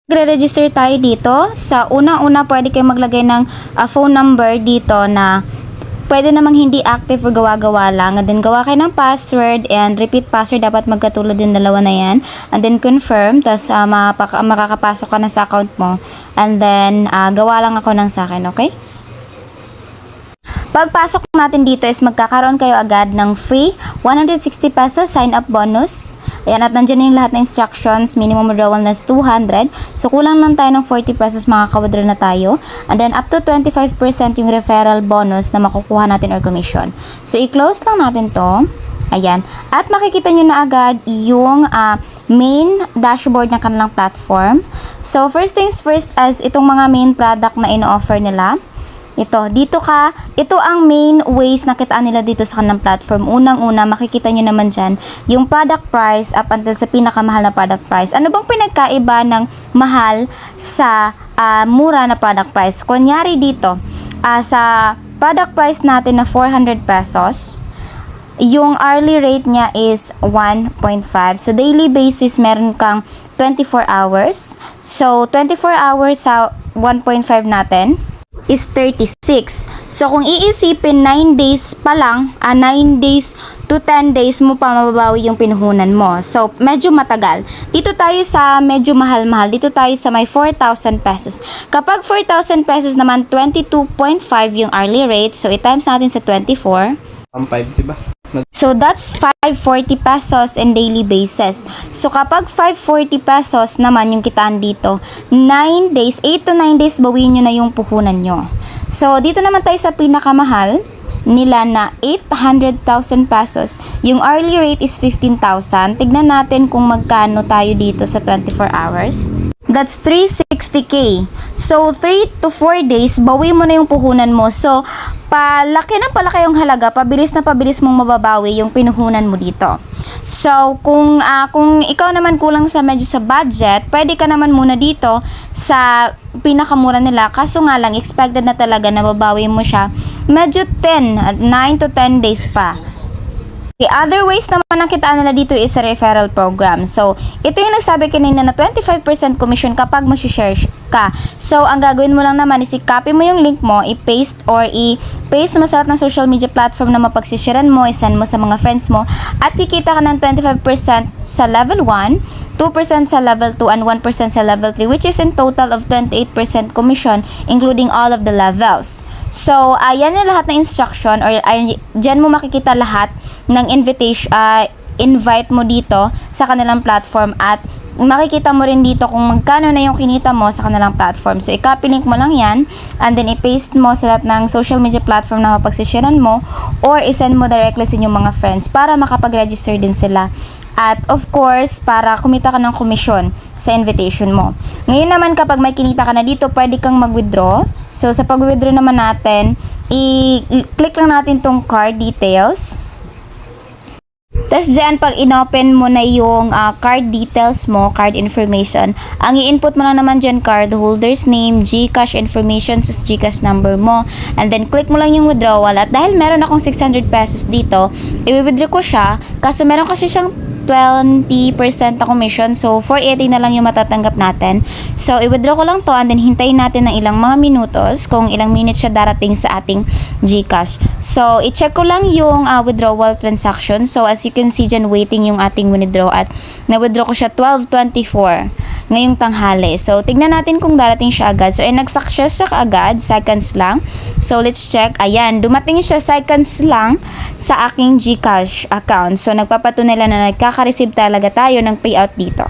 Magre-register tayo dito. Sa unang-una, pwede kayo maglagay ng phone number dito na pwede namang hindi active o gawa-gawa lang. And then, gawa kayo ng password and repeat password. Dapat magkatulad yung dalawa na yan. And then, confirm. Tapos, makakapasok ka na sa account mo. And then, gawa lang ako ng sa akin, okay? Pagpasok natin dito is magkakaroon kayo agad ng free 160 pesos sign-up bonus. Ayan, at nandiyan na yung lahat ng instructions. Minimum withdrawal na is 200. So, kulang lang tayo ng 40 pesos, makaka-withdraw na tayo. And then, up to 25% yung referral bonus na makukuha natin or commission. So, i-close lang natin to. Ayan. At makikita nyo na agad yung main dashboard ng kanilang platform. So, first things first, as itong mga main product na ino-offer nila. Ito ang main ways na kitaan nila dito sa kanilang platform. Unang-una, makikita nyo naman dyan, yung product price up until sa pinakamahal na product price. Ano bang pinagkaiba ng mahal sa mura na product price? Kunyari dito, sa product price natin na 400 pesos, yung hourly rate niya is 1.5. So, daily basis, meron kang 24 hours. So, 24 hours sa 1.5 natin is 36. So, kung iisipin, 9 days pa lang, 9 days to 10 days mo pa mababawi yung pinuhunan mo. So, medyo matagal. Dito tayo sa medyo mahal-mahal. Dito tayo sa may 4,000 pesos. Kapag 4,000 pesos naman, 22.5 yung hourly rate. So, i-times natin sa 24. 1.5, diba? So, that's 540 pesos in daily basis. So, kapag 540 pesos naman yung kitaan dito, 9 days, 8 to 9 days, bawiin nyo na yung puhunan nyo. So, dito naman tayo sa pinakamahal nila na 800,000 pesos. Yung hourly rate is 15,000. Tignan natin kung magkano tayo dito sa 24 hours. That's 360k. So, 3 to 4 days, bawi mo na yung puhunan mo. So, palaki yung halaga, pabilis na pabilis mong mababawi yung pinuhunan mo dito. So, kung ikaw naman kulang sa medyo sa budget, pwede ka naman muna dito sa pinakamura nila. Kaso nga lang, expected na talaga na babawi mo siya. Medyo 9 to 10 days pa. The other ways naman ang kitaan nila dito is a referral program. So, ito yung nagsabi kanina na 25% commission kapag mag-share ka. So, ang gagawin mo lang naman is i-copy mo yung link mo, i-paste mo sa lahat ng social media platform na mapagsisharean mo, i-send mo sa mga friends mo, at kikita ka ng 25% sa level 1, 2% sa level 2, and 1% sa level 3, which is in total of 28% commission, including all of the levels. So, ayan yung lahat ng instruction, or dyan mo makikita lahat ng invite mo dito sa kanilang platform, at makikita mo rin dito kung magkano na yung kinita mo sa kanilang platform. So, i-copy link mo lang yan, and then i-paste mo sa lahat ng social media platform na mapagsisharean mo, or i-send mo directly sa inyong mga friends para makapag-register din sila. At of course, para kumita ka ng komisyon sa invitation mo. Ngayon naman, kapag may kinita ka na dito, pwede kang mag-withdraw. So, sa pag-withdraw naman natin, i-click lang natin tong card details. Tapos dyan, pag inopen mo na yung card details mo, card information, ang i-input mo lang naman dyan, card holder's name, GCash information, sa GCash number mo. And then, click mo lang yung withdrawal. At dahil meron akong 600 pesos dito, i-withdraw ko siya. Kaso meron kasi siyang 20% na commission. So, 480 na lang yung matatanggap natin. So, i-withdraw ko lang to, and then hintayin natin ng ilang mga minutos kung ilang minutes siya darating sa ating GCash. So, i-check ko lang yung withdrawal transaction. So, as you can see dyan, waiting yung ating withdraw, at na-withdraw ko siya 12:24 ngayong tanghali. So, tignan natin kung darating siya agad. So, nag-success siya agad, seconds lang. So, let's check. Ayan, dumating siya seconds lang sa aking GCash account. So, nagpapatunay lang na nagkaka-receive talaga tayo ng payout dito.